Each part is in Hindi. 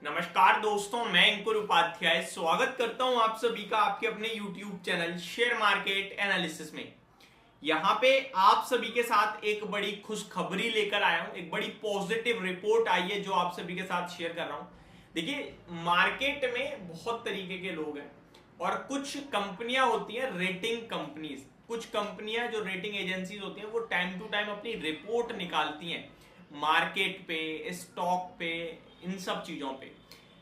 नमस्कार दोस्तों, मैं अंकुर उपाध्याय स्वागत करता हूं आप सभी का आपके अपने YouTube channel share market analysis में। यहां पे आप सभी के साथ एक बड़ी खुशखबरी लेकर आया हूं, एक बड़ी पॉजिटिव रिपोर्ट आई है जो आप सभी के साथ शेयर कर रहा हूं। देखिए, मार्केट में बहुत तरीके के लोग हैं और कुछ कंपनियां होती हैं रेटिंग कंपनीज। कुछ कंपनियां जो रेटिंग एजेंसीज होती हैं वो टाइम टू टाइम अपनी रिपोर्ट निकालती हैं मार्केट पे, स्टॉक पे, इन सब चीजों पे।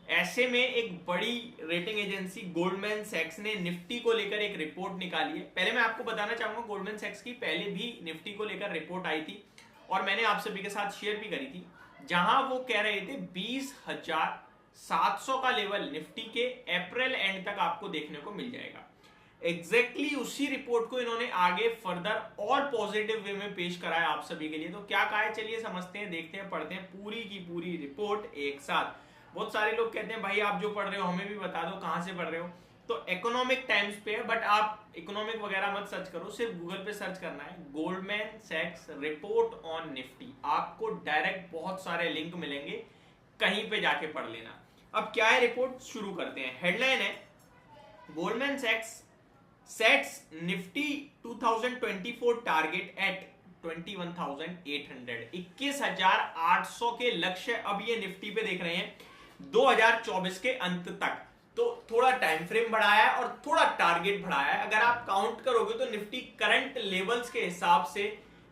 ऐसे में एक बड़ी रेटिंग एजेंसी गोल्डमैन सैक्स ने निफ्टी को लेकर एक रिपोर्ट निकाली है। पहले मैं आपको बताना चाहूंगा, गोल्डमैन सैक्स की पहले भी निफ्टी को लेकर रिपोर्ट आई थी और मैंने आप सभी के साथ शेयर भी करी थी, जहां वो कह रहे थे 20,700 का लेवल निफ्टी के अप्रैल एंड तक आपको देखने को मिल जाएगा। एग्जैक्टली उसी रिपोर्ट को इन्होंने आगे फर्दर और पॉजिटिव वे में पेश करा है आप सभी के लिए। तो क्या कहा है, चलिए समझते हैं, देखते हैं, पढ़ते हैं पूरी की पूरी रिपोर्ट एक साथ। बहुत सारे लोग कहते हैं भाई आप जो पढ़ रहे हो हमें भी बता दो कहां से पढ़ रहे हो। तो इकोनॉमिक टाइम्स पे है, बट आप इकोनॉमिक वगैरह मत सर्च करो, सिर्फ गूगल पे सर्च करना है गोल्डमैन सैक्स रिपोर्ट ऑन निफ्टी। आपको डायरेक्ट बहुत सारे लिंक मिलेंगे, कहीं पे जाके पढ़ लेना। अब क्या है रिपोर्ट, शुरू करते हैं। हेडलाइन है, Goldman सैक्स sets Nifty 2024 target at 21,800, 21,800 के लक्ष्य अब ये निफ्टी पे देख रहे हैं 2024 के अंत तक। तो थोड़ा टाइम फ्रेम बढ़ाया है और थोड़ा टारगेट बढ़ाया है। अगर आप काउंट करोगे तो निफ्टी करंट लेवल्स के हिसाब से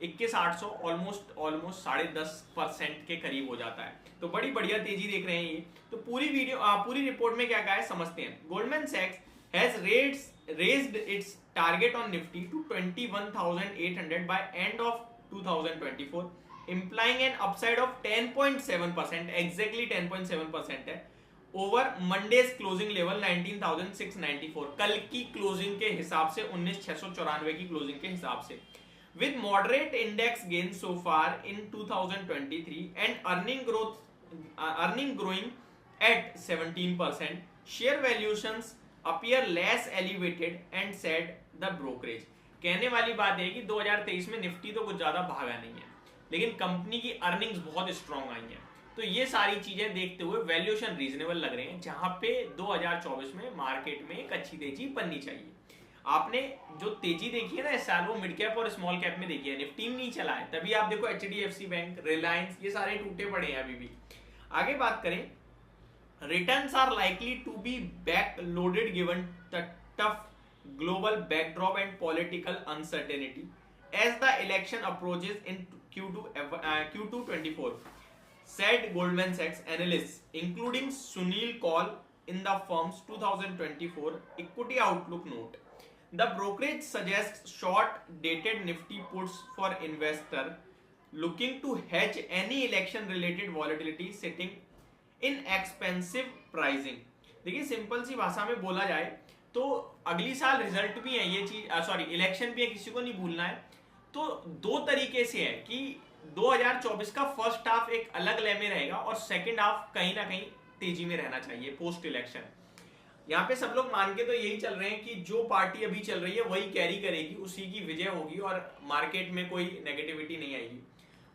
21,800 ऑलमोस्ट 10.5% के करीब हो जाता है। तो बड़ी बढ़िया तेजी देख रहे हैं ये। तो पूरी रिपोर्ट में क्या कहा है समझते हैं। गोल्डमैन सैक्स has raised its target on Nifty to 21,800 by end of 2024, implying an upside of 10.7%, exactly 10.7% है, over Monday's closing level 19,694, कल की क्लोजिंग के हिसाब से 19,694 की क्लोजिंग के हिसाब से। With moderate index gains so far in 2023 and earning growing at 17%, share valuations appear less elevated and said the brokerage। कहने वाली बात है कि 2023 में निफ्टी तो कुछ ज्यादा भागा नहीं है, लेकिन कंपनी की अर्निंग्स बहुत स्ट्रांग आई हैं। तो ये सारी चीजें देखते हुए वैल्यूएशन रीजनेबल लग रहे हैं, जहां पे 2024 में मार्केट में एक अच्छी तेजी बननी चाहिए। आपने जो तेजी देखी है ना इस साल, वो मिड कैप और स्मॉल कैप में देखी है, निफ्टी में नहीं चला है। तभी आप देखो HDFC बैंक, रिलायंस, ये सारे टूटे पड़े हैं अभी भी। आगे बात करें, returns are likely to be back-loaded given the tough global backdrop and political uncertainty as the election approaches in Q2 24, said Goldman Sachs analysts, including Sunil Kaul in the firm's 2024 equity outlook note. The brokerage suggests short-dated Nifty puts for investor looking to hedge any election-related volatility sitting in expensive pricing. देखिए, सिंपल सी भाषा में बोला जाए तो अगली साल रिजल्ट भी है, ये चीज इलेक्शन भी है, किसी को नहीं भूलना है। तो दो तरीके से है कि 2024 का फर्स्ट हाफ एक अलग ले में रहेगा और सेकंड हाफ कहीं ना कहीं तेजी में रहना चाहिए पोस्ट इलेक्शन। यहाँ पे सब लोग मान के तो यही चल रहे हैं कि जो पार्टी अभी चल रही है वही कैरी करेगी, उसी की विजय होगी और मार्केट में कोई नेगेटिविटी नहीं आएगी।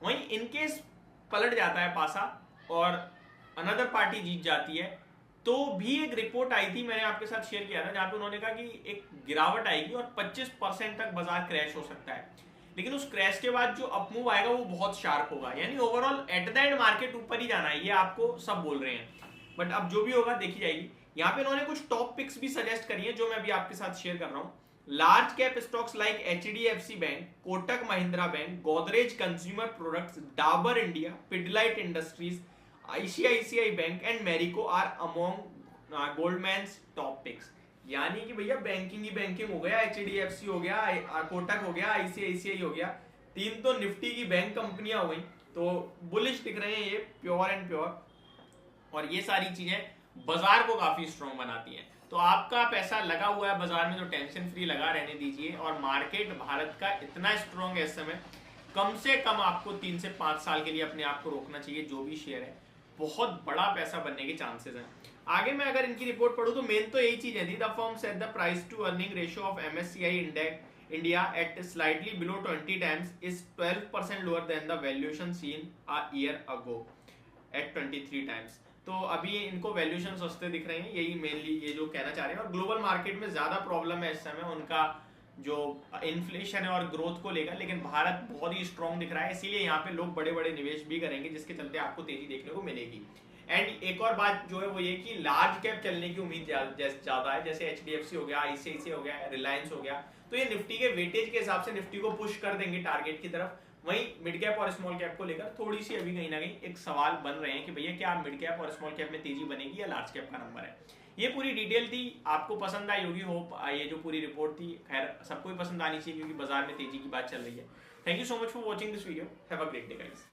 वहीं इनकेस पलट जाता है पासा और अनदर पार्टी जीत जाती है, तो भी एक रिपोर्ट आई थी, मैंने आपके साथ शेयर किया था, जहां पे उन्होंने कहा कि एक गिरावट आएगी और 25% तक बाजार क्रैश हो सकता है। लेकिन उस क्रैश के बाद जो अपमूव आएगा वो बहुत शार्प होगा, यानी overall at the end market ऊपर ही जाना है, ये आपको सब बोल रहे हैं। बट अब जो भी होगा देखी जाएगी। यहाँ पे उन्होंने कुछ टॉप पिक्स भी सजेस्ट करी है जो मैं अभी आपके साथ शेयर कर रहा हूँ। Large cap stocks like HDFC bank, Kotak Mahindra bank, Godrej consumer products, Dabur India, Pidilite industries, ICICI bank and Marico are among Goldman's top picks. यानी कि भैया बैंकिंग ही बैंकिंग हो गया, HDFC हो गया, कोटक हो गया, ICICI हो गया, तीन तो निफ्टी की बैंक कंपनियां हो गई। तो बुलिश दिख रहे हैं ये प्योर एंड प्योर, और ये सारी चीजें बाजार को काफी स्ट्रॉन्ग बनाती हैं। तो आपका पैसा लगा हुआ है बाजार में तो टेंशन फ्री लगा रहने दीजिए। और मार्केट भारत का इतना स्ट्रॉन्ग है इस समय, कम से कम आपको 3 से 5 साल के लिए अपने आप को रोकना चाहिए। जो भी शेयर है बहुत बड़ा पैसा बनने के चांसेस हैं। आगे मैं अगर इनकी रिपोर्ट पढ़ूं तो मेन तो यही चीजें थी। The firm set the price to earning ratio of MSCI India at slightly below 20 times is 12% lower than the valuation seen a year ago at 23 times. तो अभी इनको वैल्यूएशन सस्ते दिख रहे हैं, यही मेनली ये जो कहना चाह रहे हैं। और ग्लोबल मार्केट में ज्यादा प्रॉब्लम है इस समय उनका जो इन्फ्लेशन है और ग्रोथ को लेकर, लेकिन भारत बहुत ही स्ट्रॉन्ग दिख रहा है, इसीलिए यहाँ पे लोग बड़े बड़े निवेश भी करेंगे, जिसके चलते आपको तेजी देखने को मिलेगी। एंड एक और बात जो है वो ये कि लार्ज कैप चलने की उम्मीद ज्यादा है, जैसे HDFC हो गया, ICICI हो गया, रिलायंस हो गया, तो ये निफ्टी के वेटेज के हिसाब से निफ्टी को पुश कर देंगे टारगेट की तरफ। वहीं मिड कैप और स्मॉल कैप को लेकर थोड़ी सी अभी कहीं ना कहीं एक सवाल बन रहे हैं कि भैया क्या मिड कैप और स्मॉल कैप में तेजी बनेगी या लार्ज कैप का नंबर है। ये पूरी डिटेल थी, आपको पसंद आई होगी होप, ये जो पूरी रिपोर्ट थी खैर सबको ही पसंद आनी चाहिए क्योंकि बाजार में तेजी की बात चल रही है। Thank you so much for watching this video, have a great day guys.